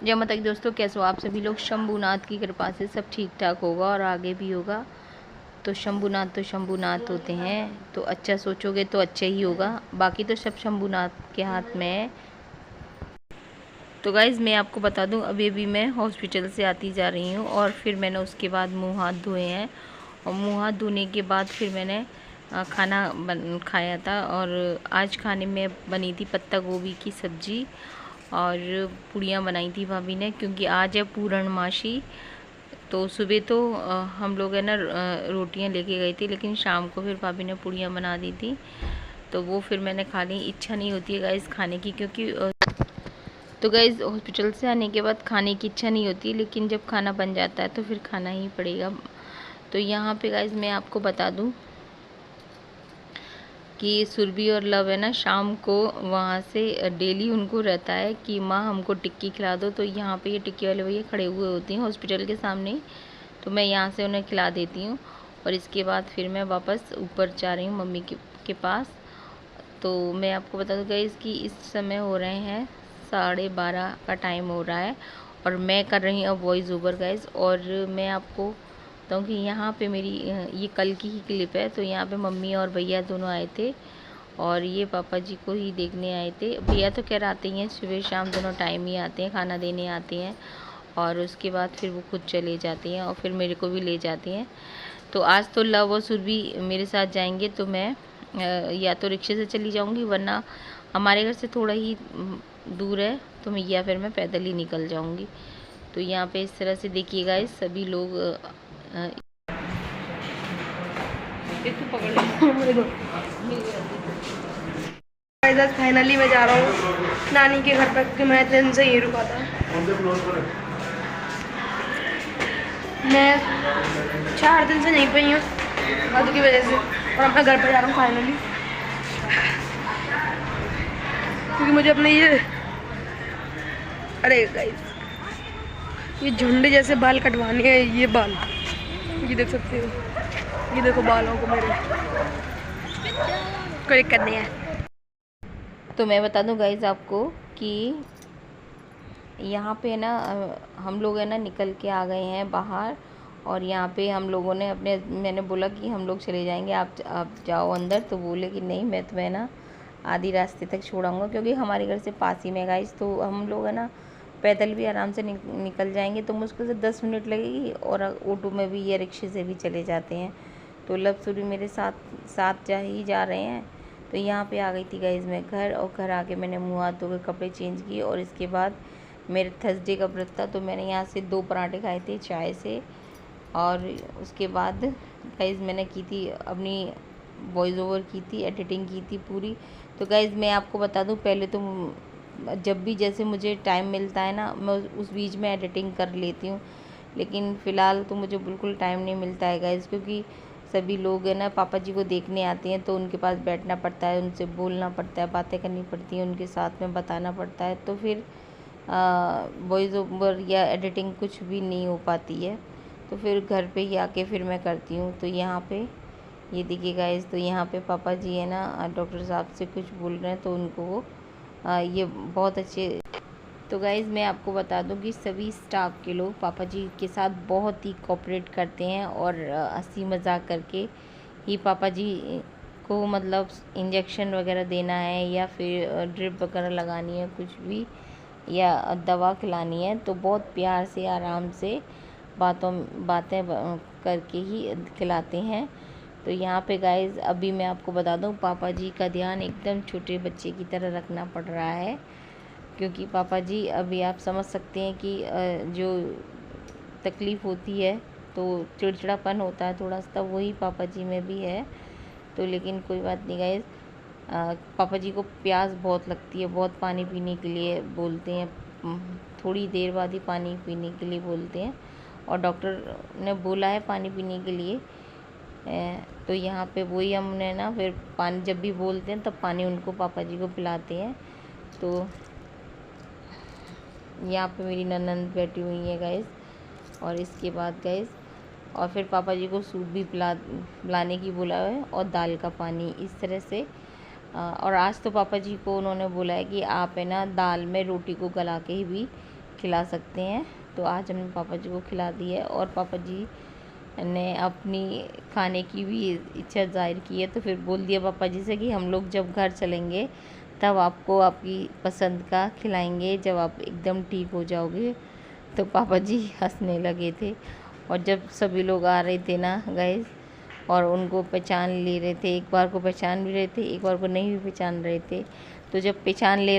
जय माता दी दोस्तों, कैसे हो आप सभी लोग। शंभुनाथ की कृपा से सब ठीक ठाक होगा और आगे भी होगा। तो शंभुनाथ होते हैं, तो अच्छा सोचोगे तो अच्छा ही होगा। बाकी तो सब शंभुनाथ के हाथ में है। तो गाइज़ मैं आपको बता दूं, अभी अभी मैं हॉस्पिटल से आती जा रही हूं और फिर मैंने उसके बाद मुंह हाथ धोए हैं। और मुंह हाथ धोने के बाद फिर मैंने खाना खाया था। और आज खाने में बनी थी पत्ता गोभी की सब्ज़ी और पूड़ियाँ बनाई थी भाभी ने, क्योंकि आज है पूर्णमासी। तो सुबह तो हम लोग है ना रोटियां लेके गए थे, लेकिन शाम को फिर भाभी ने पूड़ियाँ बना दी थी, तो वो फिर मैंने खा ली। इच्छा नहीं होती है गाइस खाने की, क्योंकि तो गाइस हॉस्पिटल से आने के बाद खाने की इच्छा नहीं होती, लेकिन जब खाना बन जाता है तो फिर खाना ही पड़ेगा। तो यहाँ पे गाइस मैं आपको बता दूँ कि सुरभि और लव है ना, शाम को वहाँ से डेली उनको रहता है कि माँ हमको टिक्की खिला दो। तो यहाँ पे ये टिक्की वाले भैया खड़े हुए होते हैं हॉस्पिटल के सामने ही, तो मैं यहाँ से उन्हें खिला देती हूँ। और इसके बाद फिर मैं वापस ऊपर जा रही हूँ मम्मी के पास। तो मैं आपको बता दूँ गाइस कि इस समय हो रहे हैं 12:30 का टाइम हो रहा है और मैं कर रही हूँ वॉइस ओवर गाइस। और मैं आपको बताऊँ कि यहाँ पे मेरी ये कल की ही क्लिप है। तो यहाँ पे मम्मी और भैया दोनों आए थे और ये पापा जी को ही देखने आए थे। भैया तो खैर आते ही हैं, सुबह शाम दोनों टाइम ही आते हैं, खाना देने आते हैं और उसके बाद फिर वो खुद चले जाते हैं और फिर मेरे को भी ले जाते हैं। तो आज तो लव और सुरभि मेरे साथ जाएंगे, तो मैं या तो रिक्शे से चली जाऊंगी, वरना हमारे घर से थोड़ा ही दूर है, तो मैं या फिर मैं पैदल ही निकल जाऊंगी। तो यहाँ पे इस तरह से देखिएगा इस सभी लोग फाइनली मैं जा रहा हूँ नानी के घर पर, क्योंकि मैं इतने दिन से यही रुका था। मैं 4 दिन से नहीं पई हूँ दादू की वजह से, और अब मैं घर पर जा रहा हूँ फाइनली, क्योंकि मुझे अपने अरे गाइस ये झुंड जैसे बाल कटवाने हैं। ये बाल ये देख सकते हो, ये देखो बालों को मेरे कोई दिक्कत नहीं है। तो मैं बता दूं गाइज आपको कि यहाँ पे ना हम लोग है ना निकल के आ गए हैं बाहर। और यहाँ पे हम लोगों ने मैंने बोला कि हम लोग चले जाएंगे, आप जाओ अंदर। तो बोले कि नहीं, मैं तुम्हें ना आधी रास्ते तक छोड़ाऊँगा, क्योंकि हमारे घर से पास ही में गाइज। तो हम लोग है ना पैदल भी आराम से निकल जाएंगे, तो मुश्किल से 10 मिनट लगेगी। और ऑटो में भी या रिक्शे से भी चले जाते हैं। तो लव सूरी मेरे साथ साथ जा रहे हैं। तो यहाँ पे आ गई थी गाइज मैं घर, और घर आके मैंने मुँह हाथ धो के कपड़े चेंज किए। और इसके बाद मेरे थर्सडे का व्रत था, तो मैंने यहाँ से 2 पराठे खाए थे चाय से। और उसके बाद गाइज़ मैंने की थी अपनी वॉइस ओवर की थी, एडिटिंग की थी पूरी। तो गाइज़ मैं आपको बता दूँ, पहले तो जब भी जैसे मुझे टाइम मिलता है ना, मैं उस बीच में एडिटिंग कर लेती हूँ। लेकिन फ़िलहाल तो मुझे बिल्कुल टाइम नहीं मिलता है गाइज़, क्योंकि सभी लोग है ना पापा जी को देखने आते हैं, तो उनके पास बैठना पड़ता है, उनसे बोलना पड़ता है, बातें करनी पड़ती हैं, उनके साथ में बताना पड़ता है। तो फिर वॉइस ओवर या एडिटिंग कुछ भी नहीं हो पाती है। तो फिर घर पे ही आके फिर मैं करती हूँ। तो यहाँ पे ये देखिए गाइस, तो यहाँ पे पापा जी है ना डॉक्टर साहब से कुछ बोल रहे हैं, तो उनको वो ये बहुत अच्छे। तो गाइज़ मैं आपको बता दूं कि सभी स्टाफ के लोग पापा जी के साथ बहुत ही कोऑपरेट करते हैं और हंसी मजाक करके ही पापा जी को मतलब इंजेक्शन वगैरह देना है या फिर ड्रिप वगैरह लगानी है, कुछ भी या दवा खिलानी है, तो बहुत प्यार से आराम से बातें करके ही खिलाते हैं। तो यहाँ पे गाइज़ अभी मैं आपको बता दूं, पापा जी का ध्यान एकदम छोटे बच्चे की तरह रखना पड़ रहा है, क्योंकि पापा जी अभी आप समझ सकते हैं कि जो तकलीफ़ होती है तो चिड़चिड़ापन होता है थोड़ा सा, वही पापा जी में भी है। तो लेकिन कोई बात नहीं गाइस, पापा जी को प्यास बहुत लगती है, बहुत पानी पीने के लिए बोलते हैं, थोड़ी देर बाद ही पानी पीने के लिए बोलते हैं। और डॉक्टर ने बोला है पानी पीने के लिए। तो यहाँ पे वही हमने ना फिर पानी जब भी बोलते हैं तब पानी उनको पापा जी को पिलाते हैं। तो यहाँ पे मेरी ननंद बैठी हुई है गाइस। और इसके बाद गाइस और फिर पापा जी को सूप भी पिलाने की बोला है और दाल का पानी, इस तरह से। और आज तो पापा जी को उन्होंने बोला है कि आप है ना दाल में रोटी को गला के ही भी खिला सकते हैं। तो आज हमने पापा जी को खिला दी है और पापा जी ने अपनी खाने की भी इच्छा ज़ाहिर की है। तो फिर बोल दिया पापा जी से कि हम लोग जब घर चलेंगे तब आपको आपकी पसंद का खिलाएंगे, जब आप एकदम ठीक हो जाओगे। तो पापा जी हंसने लगे थे। और जब सभी लोग आ रहे थे ना गाइस, और उनको पहचान ले रहे थे, एक बार को पहचान भी रहे थे, एक बार को नहीं भी पहचान रहे थे। तो जब पहचान ले